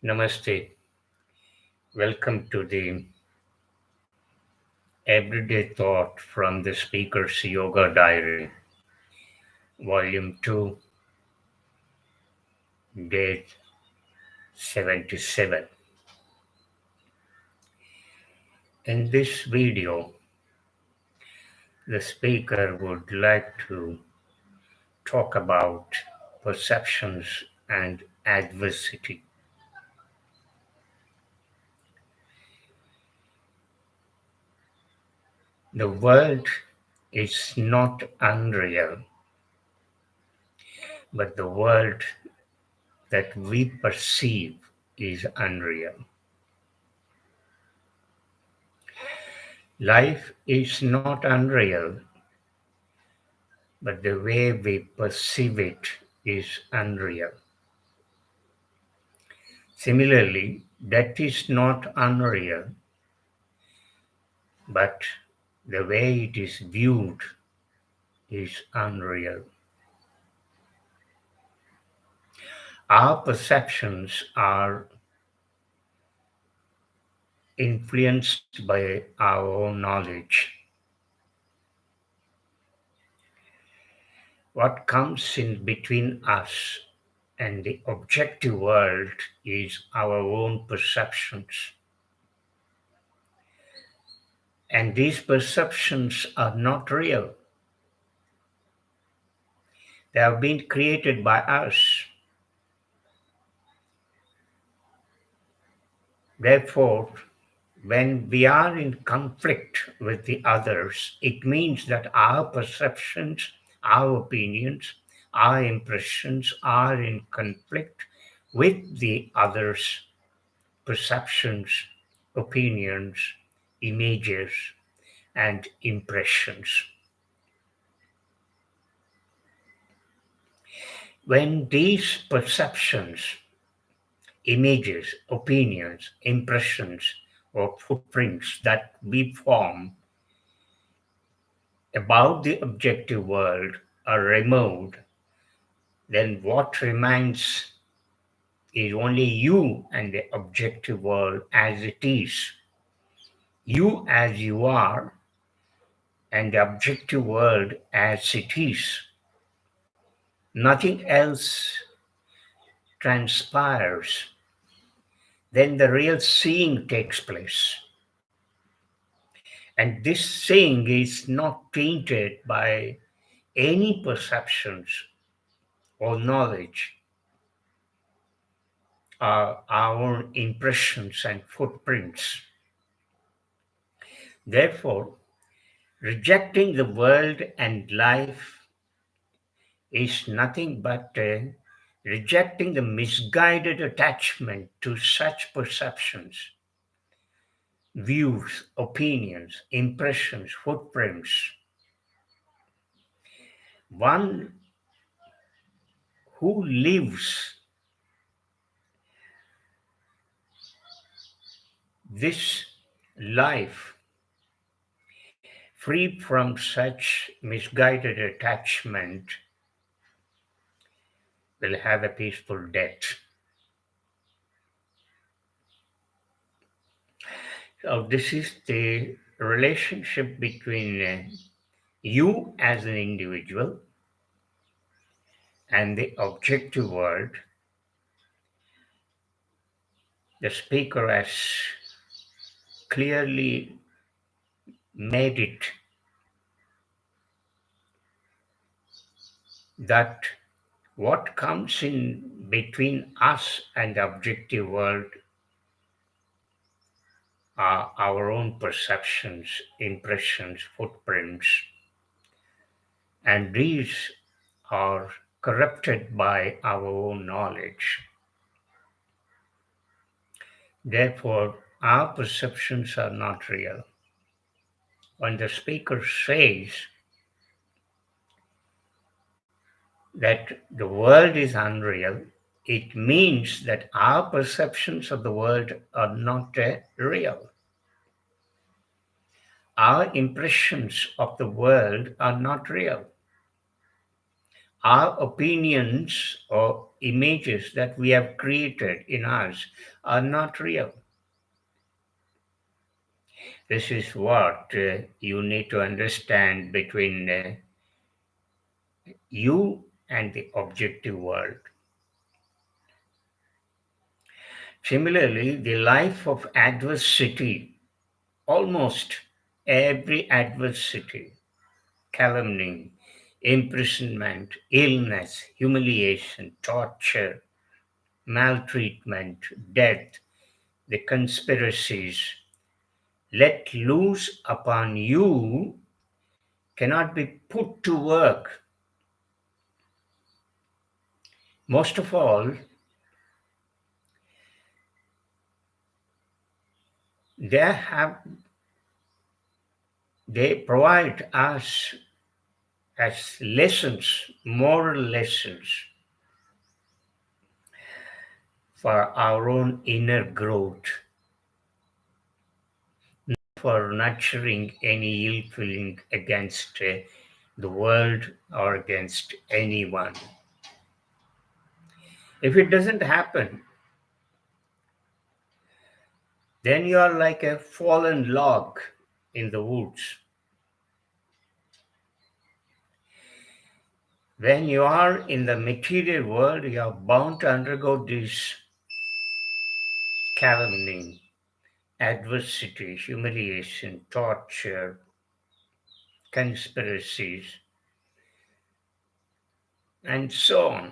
Namaste. Welcome to the Everyday Thought from the Speaker's Yoga Diary, Volume 2, Date 77. In this video, the speaker would like to talk about perceptions and adversity. The world is not unreal, but the world that we perceive is unreal. Life is not unreal, but the way we perceive it is unreal. Similarly, death is not unreal, but the way it is viewed is unreal. Our perceptions are influenced by our own knowledge. What comes in between us and the objective world is our own perceptions. And these perceptions are not real. They have been created by us. Therefore, when we are in conflict with the others, it means that our perceptions, our opinions, our impressions are in conflict with the others' perceptions, opinions, images, and impressions. When these perceptions, images, opinions, impressions, or footprints that we form about the objective world are removed, then what remains is only you and the objective world as it is. You as you are, and the objective world as it is. Nothing else transpires. Then the real seeing takes place. And this seeing is not tainted by any perceptions or knowledge, our own impressions and footprints. Therefore, rejecting the world and life is nothing but rejecting the misguided attachment to such perceptions, views, opinions, impressions, footprints. One who lives this life free from such misguided attachment will have a peaceful death. So this is the relationship between you as an individual and the objective world. The speaker has clearly made it that what comes in between us and the objective world are our own perceptions, impressions, footprints, and these are corrupted by our own knowledge. Therefore, our perceptions are not real. When the speaker says that the world is unreal, it means that our perceptions of the world are not real. Our impressions of the world are not real. Our opinions or images that we have created in us are not real. This is what you need to understand between you and the objective world. Similarly, the life of adversity, almost every adversity, calumny, imprisonment, illness, humiliation, torture, maltreatment, death, the conspiracies let loose upon you cannot be put to work. Most of all, they have they provide us as lessons, moral lessons for our own inner growth, for nurturing any ill feeling against the world or against anyone. If it doesn't happen, then you are like a fallen log in the woods. When you are in the material world, you are bound to undergo this calumny, adversity, humiliation, torture, conspiracies, and so on.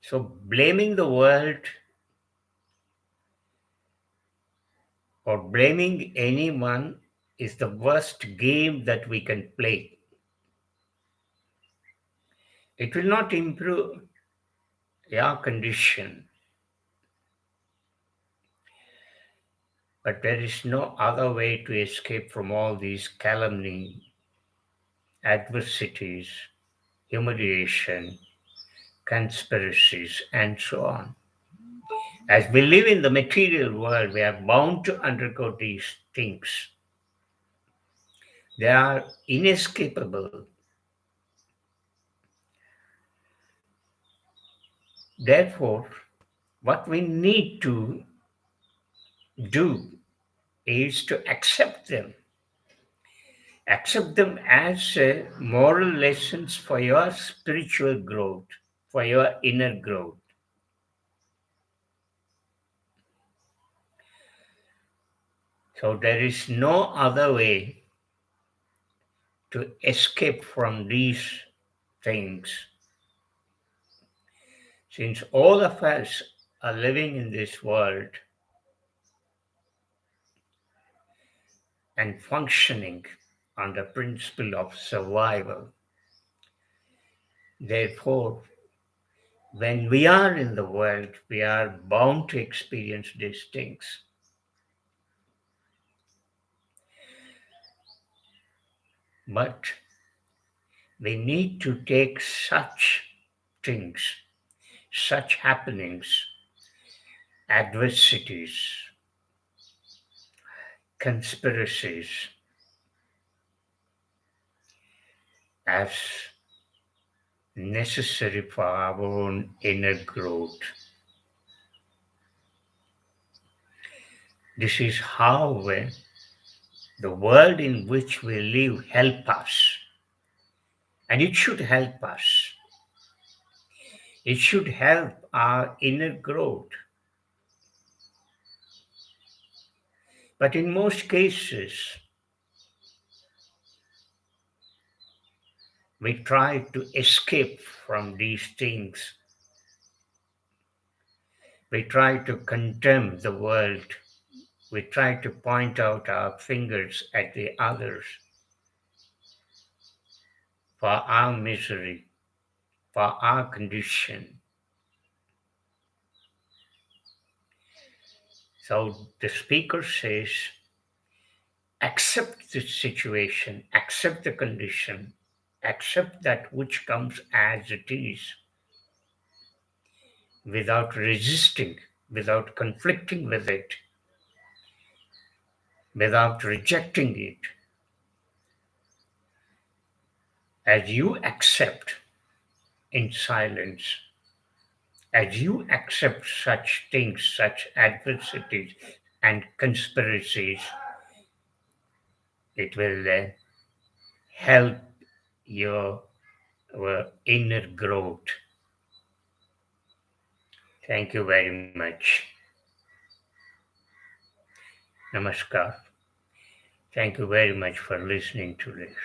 So, blaming the world or blaming anyone is the worst game that we can play. It will not improve your condition, but there is no other way to escape from all these calumny, adversities, humiliation, conspiracies, and so on. As we live in the material world, we are bound to undergo these things. They are inescapable. Therefore, what we need to do is to accept them. Accept them as moral lessons for your spiritual growth, for your inner growth. So there is no other way to escape from these things. Since all of us are living in this world and functioning on the principle of survival, therefore, when we are in the world, we are bound to experience these things. But we need to take such things, such happenings, adversities, conspiracies as necessary for our own inner growth. This is how the world in which we live help us, and it should help us. It should help our inner growth. But in most cases, we try to escape from these things. We try to condemn the world. We try to point out our fingers at the others for our misery, for our condition. So the speaker says, accept the situation, accept the condition, accept that which comes as it is, without resisting, without conflicting with it, without rejecting it. As you accept, in silence. As you accept such things, such adversities and conspiracies, it will help your inner growth. Thank you very much. Namaskar. Thank you very much for listening to this.